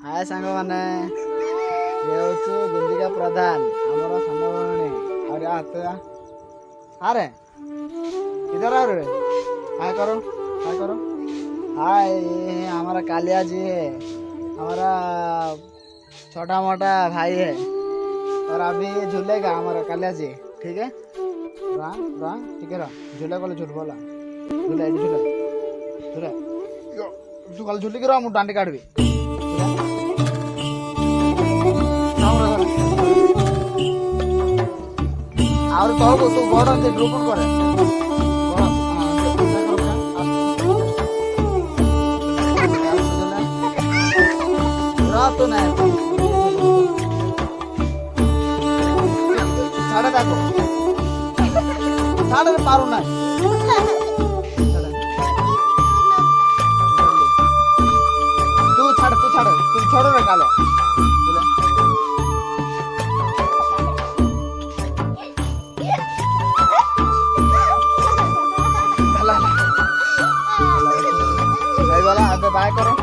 हाय सांग माने ये होची बिंदिका प्रधान हमरो सानभणी और हाथ अरे इधर आ रे हाय करो हाय ये हमारा कालिया जी है हमारा छोटा मोटा भाई है और अभी झूलेगा हमारा कालिया जी ठीक है रा ठीक है रा झूले बोले झूठ बोला झूले झूले झूले तू कल झूली गिरा मु डांडी काटबी और तो तू बड़ से ग्रुप करे तो नहीं साढ़े देखो साढ़े पारू ना तू छोड़ो रे कालो भाई वाला अबे बाय करो